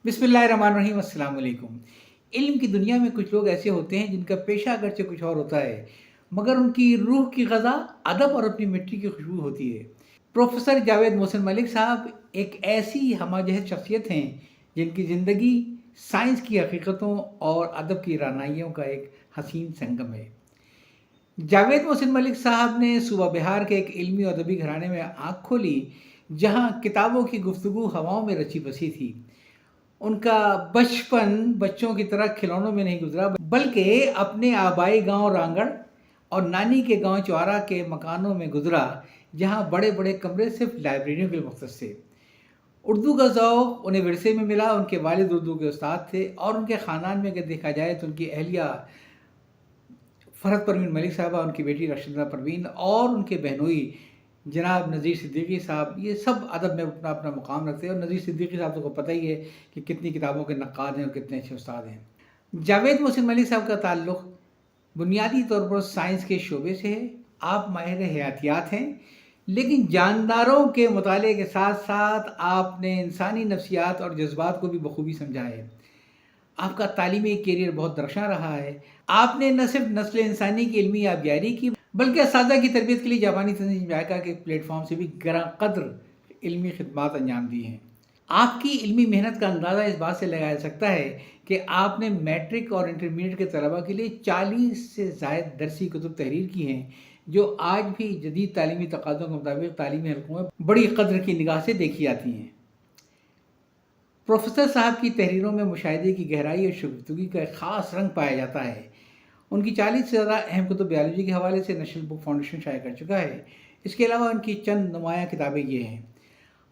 बिस्मिल्लाहिर्रहमानिर्रहीम, अस्सलाम वालेकुम। इल्म की दुनिया में कुछ लोग ऐसे होते हैं जिनका पेशा अगरचे कुछ और होता है, मगर उनकी रूह की ग़ज़ा अदब और अपनी मिट्टी की खुशबू होती है। प्रोफ़ेसर जावेद मोहसिन मलिक साहब एक ऐसी हमाजहत शख्सियत हैं जिनकी ज़िंदगी साइंस की हकीकतों और अदब की राहनुमाइयों का एक हसीन संगम है। जावेद मोहसिन मलिक साहब ने सूबा बिहार के एक इल्मी और अदबी घराने में आँख खोली, जहाँ किताबों की गुफ्तगू हवाओं में रची बसी थी। उनका बचपन बच्चों की तरह खिलौनों में नहीं गुजरा, बल्कि अपने आबाई गांव रांगड़ और नानी के गांव चौरा के मकानों में गुजरा, जहां बड़े बड़े कमरे सिर्फ लाइब्रेरियों के लिए मुख्तस थे। उर्दू का ज़ौक़ उन्हें विरसे में मिला। उनके वालिद उर्दू के उस्ताद थे और उनके ख़ानदान में अगर देखा जाए तो उनकी अहलिया फ़रहत परवीन मलिक साहबा, उनकी बेटी रशीदा परवीन और उनके बहनोई जनाब नज़ीर सिद्दीकी साहब, ये सब अदब में अपना अपना मुकाम रखते हैं। और नज़ीर सिद्दीकी साहब को पता ही है कि कितनी किताबों के नक्काद हैं और कितने अच्छे उस्ताद हैं। जावेद मोहसिन मलिक साहब का ताल्लुक़ बुनियादी तौर पर साइंस के शोबे से है। आप माहिर हयातियात हैं, लेकिन जानदारों के मुताले के साथ साथ आपने इंसानी नफ्सियात और जज्बात को भी बखूबी समझा है। आपका तालीमी कैरियर बहुत दरख्शां रहा है। आपने न सिर्फ नस्ल इंसानी की इल्मी आबियारी की, बल्कि असातिज़ा की तरबियत के लिए जापानी तंजीम जायका के प्लेटफॉर्म से भी गरां कद्र इल्मी खिदमात अंजाम दी हैं। आपकी इल्मी मेहनत का अंदाज़ा इस बात से लगाया जा सकता है कि आपने मैट्रिक और इंटरमीडिएट के तलबा के लिए 40 से ज़ायद दरसी कुतुब तहरीर की हैं, जो आज भी जदीद तालीमी तकाज़ों के मुताबिक तालीमी हलकों में बड़ी कद्र की निगाह से देखी जाती हैं। प्रोफेसर साहब की तहरीरों में मुशाहिदे की गहराई और शुगुफ्तगी का एक ख़ास रंग पाया जाता है। उनकी 40 से ज़्यादा अहम कुतुब बायोलॉजी के हवाले से नेशनल बुक फाउंडेशन शाया कर चुका है। इसके अलावा उनकी चंद नुमायाँ किताबें ये हैं।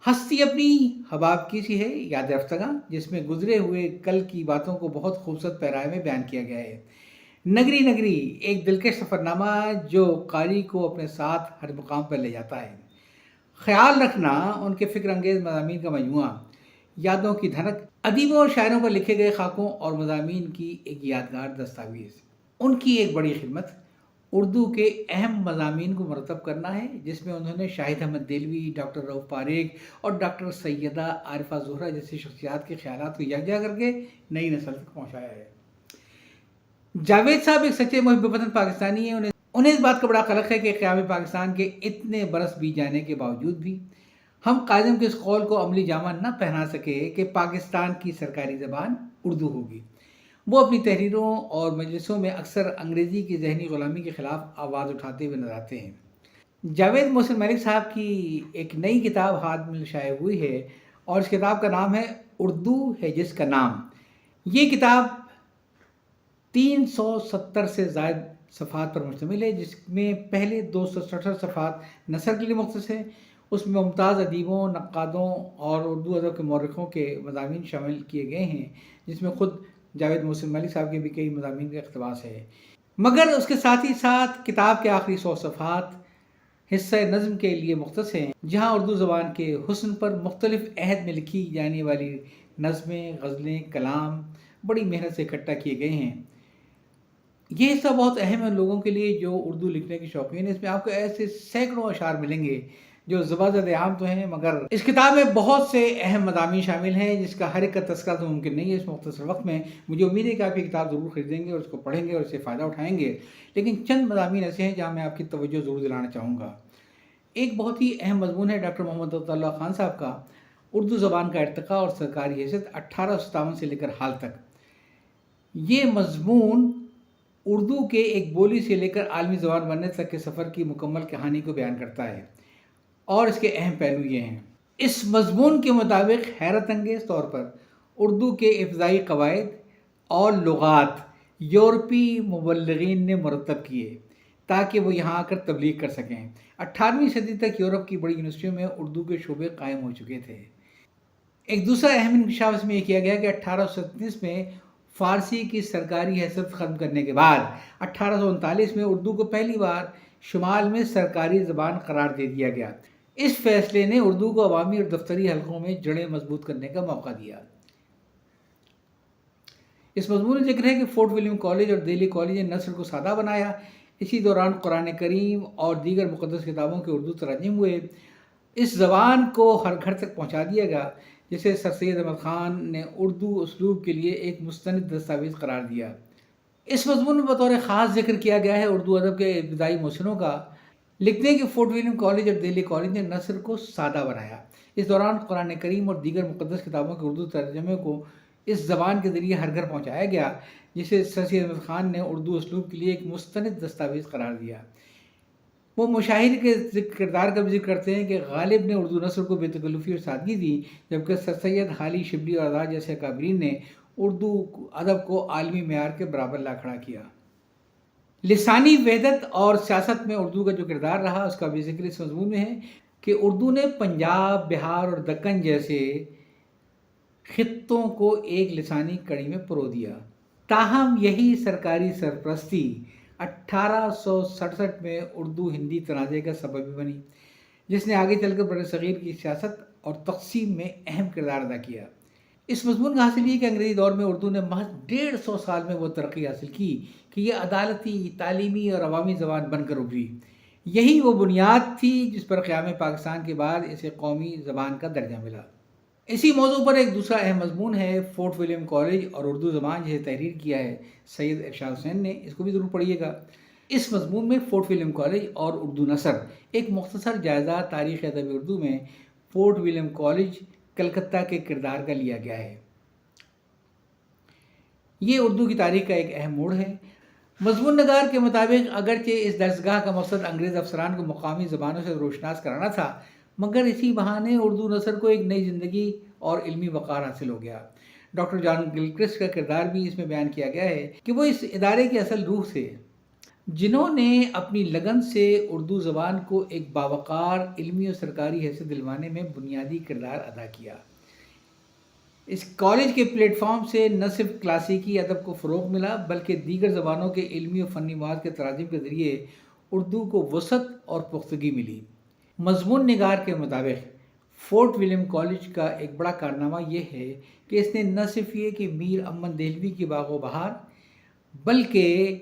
हस्ती अपनी हबाब की सी है याद रफ्तगा, जिसमें गुजरे हुए कल की बातों को बहुत खूबसूरत पैराए में बयान किया गया है। नगरी नगरी, एक दिलकश सफ़रनामा जो कारी को अपने साथ हर मुकाम पर ले जाता है। ख्याल रखना, उनके फ़िक्र अंगेज़ मज़ामीन का मजमुआ। यादों की धनक, अदीबों और शायरों पर लिखे गए खाकों और मज़ामीन की एक यादगार दस्तावेज़। उनकी एक बड़ी खिदमत उर्दू के अहम मज़ामीन को मरतब करना है, जिसमें उन्होंने शाहिद अहमद देलवी, डॉक्टर रऊफ़ पारेख और डॉक्टर सैयदा आरिफा ज़ोहरा जैसी शख्सियात के ख़यालात को यकजा करके नई नस्ल तक पहुँचाया है। जावेद साहब एक सच्चे मुहिब वतन पाकिस्तानी हैं। उन्हें इस बात का बड़ा क़लक़ है कि क़याम पाकिस्तान के इतने बरस बीत जाने के बावजूद भी हम काज़िम के इस कौल को अमली जामा न पहना सके कि पाकिस्तान की सरकारी ज़बान उर्दू होगी। वो अपनी तहरीरों और मजलिसों में अक्सर अंग्रेज़ी की ज़हनी ग़ुलामी के ख़िलाफ़ आवाज़ उठाते हुए नज़र आते हैं। जावेद मोहसिन मलिक साहब की एक नई किताब हाथ में शाया हुई है और इस किताब का नाम है उर्दू है जिसका नाम। ये किताब 370 से ज़ायद सफ़हात पर मुश्तमिल है, जिसमें पहले 267 सफ़हात नसर के लिए मुख्तस है। उसमें मुमताज़ अदीबों, नक्कादों और उर्दू अदब के मौरख़ों के मज़ामीन शामिल किए गए हैं, जिसमें ख़ुद जावेद मोहसिन मलिक साहब के भी कई मज़ामीन का इक़्तिबास है। मगर उसके साथ ही साथ किताब के आखिरी 100 सफ़हात हिस्सा नज़्म के लिए मुख्तस हैं, जहाँ उर्दू ज़बान के हुस्न पर मुख्तलिफ़ अहद में लिखी जाने वाली नज़्में, ग़ज़लें, कलाम बड़ी मेहनत से इकट्ठा किए गए हैं। ये हिस्सा बहुत अहम है उन लोगों के लिए जो उर्दू लिखने के शौकीन हैं। इसमें आपको ऐसे सैकड़ों अशार मिलेंगे जो ज़बरदस्त आम तो हैं, मगर इस किताब में बहुत से अहम मज़ामीन शामिल हैं, जिसका हर एक का तज़किरा तो मुमकिन नहीं है इस मुख्तसर वक्त में। मुझे उम्मीद है कि आप ये किताब ज़रूर ख़रीदेंगे और उसको पढ़ेंगे और इससे फ़ायदा उठाएँगे। लेकिन चंद मज़ामीन ऐसे हैं जहाँ मैं आपकी तवज्जो ज़रूर दिलाना चाहूँगा। एक बहुत ही अहम मज़मून है डॉक्टर मोहम्मद अब्दुल्ला ख़ान साहब का, उर्दू ज़बान का इर्तिक़ा और सरकारी हैसियत 1857 से लेकर हाल तक। ये मज़मून उर्दू के एक बोली से लेकर आलमी ज़बान बनने तक के सफ़र की मुकम्मल कहानी को बयान करता है और इसके अहम पहलू ये हैं। इस मज़मून के मुताबिक हैरत अंगेज़ तौर पर उर्दू के इब्तिदाई क़वाइद और लुग़ात यूरोपी मुबल्लिगीन ने मुरतब किए ताकि वो यहाँ आकर तबलीग कर सकें। 18वीं सदी तक यूरोप की बड़ी यूनिवर्सिटियों में उर्दू के शोबे कायम हो चुके थे। एक दूसरा अहम इंकशाफ इसमें यह किया गया कि 1837 में फ़ारसी की सरकारी हैसियत ख़त्म करने के बाद 1839 में उर्दू को पहली बार शुमाल में सरकारी ज़बान करार दे दिया गया। इस फैसले ने उर्दू को अवामी और दफ्तरी हलकों में जड़ें मजबूत करने का मौका दिया। इस मज़मून में ज़िक्र है कि फोर्ट विलियम कॉलेज और दिल्ली कॉलेज ने नस्र को सादा बनाया। इसी दौरान कुरान करीम और दीगर मुक़द्दस किताबों के उर्दू तर्जुमे हुए। इस ज़बान को हर घर तक पहुँचा दिया गया। جسے سر سید احمد خان نے اردو اسلوب کے لیے ایک مستند دستاویز قرار دیا۔ اس مضمون میں بطور خاص ذکر کیا گیا ہے اردو ادب کے ابتدائی محسنوں کا۔ لکھتے ہیں کہ فورٹ ولیم کالج اور دہلی کالج نے نثر کو سادہ بنایا۔ اس دوران قرآن کریم اور دیگر مقدس کتابوں کے اردو ترجمے کو اس زبان کے ذریعے ہر گھر پہنچایا گیا، جسے سر سید احمد خان نے اردو اسلوب کے لیے ایک مستند دستاویز قرار دیا۔ وہ مشاہیر کے کردار کا بھی ذکر کرتے ہیں کہ غالب نے اردو نثر کو بے تکلفی اور سادگی دی، جبکہ سر سید حالی شبلی اور آزاد جیسے اکابرین نے اردو ادب کو عالمی معیار کے برابر لا کھڑا کیا۔ لسانی وحدت اور سیاست میں اردو کا جو کردار رہا اس کا بھی ذکر اس مضمون میں ہے کہ اردو نے پنجاب، بہار اور دکن جیسے خطوں کو ایک لسانی کڑی میں پرو دیا۔ تاہم یہی سرکاری سرپرستی 1867 میں اردو ہندی تنازع کا سبب بھی بنی، جس نے آگے چل کر بر صغیر کی سیاست اور تقسیم میں اہم کردار ادا کیا۔ اس مضمون کا حاصل یہ کہ انگریزی دور میں اردو نے محض 150 سال میں وہ ترقی حاصل کی کہ یہ عدالتی، تعلیمی اور عوامی زبان بن کر ابھری۔ یہی وہ بنیاد تھی جس پر قیام پاکستان کے بعد اسے قومی زبان کا درجہ ملا۔ اسی موضوع پر ایک دوسرا اہم مضمون ہے فورٹ ولیم کالج اور اردو زبان، جسے تحریر کیا ہے سید ارشاد حسین نے۔ اس کو بھی ضرور پڑھیے گا۔ اس مضمون میں فورٹ ولیم کالج اور اردو نثر، ایک مختصر جائزہ تاریخ ادب اردو میں فورٹ ولیم کالج کلکتہ کے کردار کا لیا گیا ہے۔ یہ اردو کی تاریخ کا ایک اہم موڑ ہے۔ مضمون نگار کے مطابق اگرچہ اس درسگاہ کا مقصد انگریز افسران کو مقامی زبانوں سے روشناس کرانا تھا، مگر اسی بہانے اردو نثر کو ایک نئی زندگی اور علمی وقار حاصل ہو گیا۔ ڈاکٹر جان گلکرسٹ کا کردار بھی اس میں بیان کیا گیا ہے کہ وہ اس ادارے کی اصل روح تھے، جنہوں نے اپنی لگن سے اردو زبان کو ایک باوقار علمی اور سرکاری حیثیت دلوانے میں بنیادی کردار ادا کیا۔ اس کالج کے پلیٹ فارم سے نہ صرف کلاسیکی ادب کو فروغ ملا، بلکہ دیگر زبانوں کے علمی و فنی مواد کے تراجم کے ذریعے اردو کو وسعت اور پختگی ملی۔ مضمون نگار کے مطابق فورٹ ولیم کالج کا ایک بڑا کارنامہ یہ ہے کہ اس نے نہ صرف یہ کہ میر امن دہلوی کی باغ و بہار، بلکہ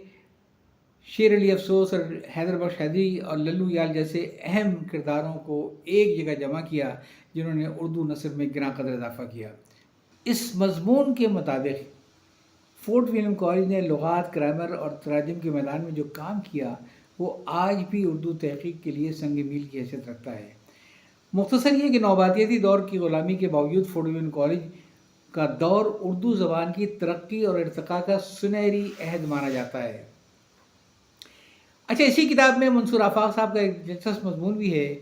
شیر علی افسوس اور حیدر بخش حیدری اور للو یال جیسے اہم کرداروں کو ایک جگہ جمع کیا، جنہوں نے اردو نثر میں گراں قدر اضافہ کیا۔ اس مضمون کے مطابق فورٹ ولیم کالج نے لغات، گرامر اور تراجم کے میدان میں جو کام کیا وہ آج بھی اردو تحقیق کے لیے سنگ میل کی حیثیت رکھتا ہے۔ مختصر یہ کہ نوبادیاتی دور کی غلامی کے باوجود فورٹ ولیم کالج کا دور اردو زبان کی ترقی اور ارتقاء کا سنہری عہد مانا جاتا ہے۔ اچھا، اسی کتاب میں منصور آفاق صاحب کا ایک دلچسپ مضمون بھی ہے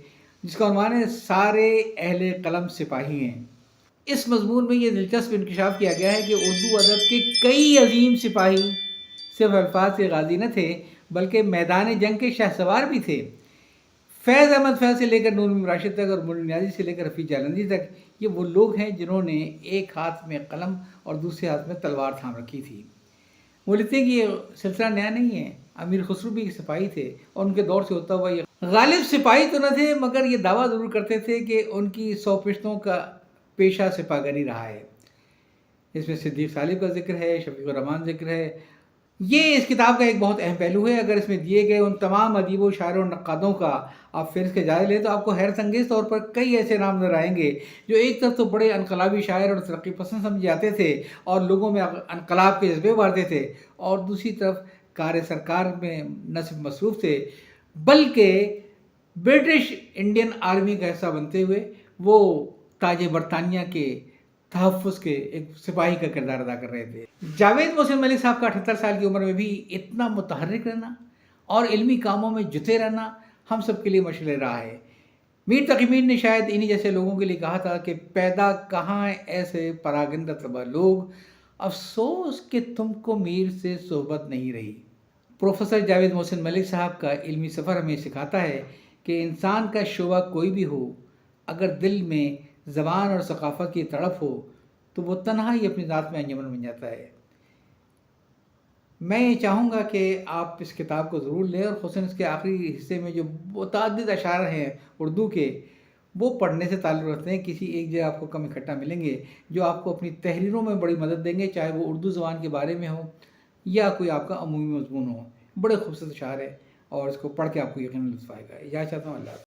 جس کا عنوان ہے سارے اہل قلم سپاہی ہیں۔ اس مضمون میں یہ دلچسپ انکشاف کیا گیا ہے کہ اردو ادب کے کئی عظیم سپاہی صرف الفاظ کے غازی نہ تھے، بلکہ میدان جنگ کے شہ سوار بھی تھے۔ فیض احمد فیض سے لے کر نور میم راشد تک اور مولی نیازی سے لے کر حفیظ جالندھی تک، یہ وہ لوگ ہیں جنہوں نے ایک ہاتھ میں قلم اور دوسرے ہاتھ میں تلوار تھام رکھی تھی۔ وہ لکھتے ہیں کہ یہ سلسلہ نیا نہیں ہے، امیر خسرو بھی سپاہی تھے اور ان کے دور سے ہوتا ہوا یہ غالب سپاہی تو نہ تھے، مگر یہ دعویٰ ضرور کرتے تھے کہ ان کی 100 پشتوں کا پیشہ سپاہگری رہا ہے۔ اس میں صدیق صالح کا ذکر ہے، شفیق الرحمان ذکر ہے۔ یہ اس کتاب کا ایک بہت اہم پہلو ہے۔ اگر اس میں دیے گئے ان تمام ادیبوں، شاعروں اور نقادوں کا آپ فہرست کے جائزہ لیں تو آپ کو حیرت انگیز طور پر کئی ایسے نام نظر آئیں گے جو ایک طرف تو بڑے انقلابی شاعر اور ترقی پسند سمجھے جاتے تھے اور لوگوں میں انقلاب کے جذبے ابھارتے تھے، اور دوسری طرف کار سرکار میں نہ صرف مصروف تھے بلکہ برٹش انڈین آرمی کا حصہ بنتے ہوئے وہ تاج برطانیہ کے تحفظ کے ایک سپاہی کا کردار ادا کر رہے تھے۔ جاوید محسن ملک صاحب کا 78 سال کی عمر میں بھی اتنا متحرک رہنا اور علمی کاموں میں جتے رہنا ہم سب کے لیے مشعل راہ ہے۔ میر تقی میر نے شاید انہی جیسے لوگوں کے لیے کہا تھا کہ پیدا کہاں ایسے پراگندہ طبع لوگ، افسوس کہ تم کو میر سے صحبت نہیں رہی۔ پروفیسر جاوید محسن ملک صاحب کا علمی سفر ہمیں سکھاتا ہے کہ انسان کا شعبہ کوئی بھی ہو، اگر دل میں زبان اور ثقافت کی تڑپ ہو تو وہ تنہا ہی اپنی ذات میں انجمن بن جاتا ہے۔ میں یہ چاہوں گا کہ آپ اس کتاب کو ضرور لیں، اور خصوصاً اس کے آخری حصے میں جو متعدد اشعار ہیں اردو کے، وہ پڑھنے سے تعلق رکھتے ہیں۔ کسی ایک جگہ آپ کو کم اکٹھا ملیں گے جو آپ کو اپنی تحریروں میں بڑی مدد دیں گے، چاہے وہ اردو زبان کے بارے میں ہو یا کوئی آپ کا عمومی مضمون ہو۔ بڑے خوبصورت اشعار ہے اور اس کو پڑھ کے آپ کو یقیناً لطف آئے گا۔ اجازت چاہتا ہوں، اللہ حافظ۔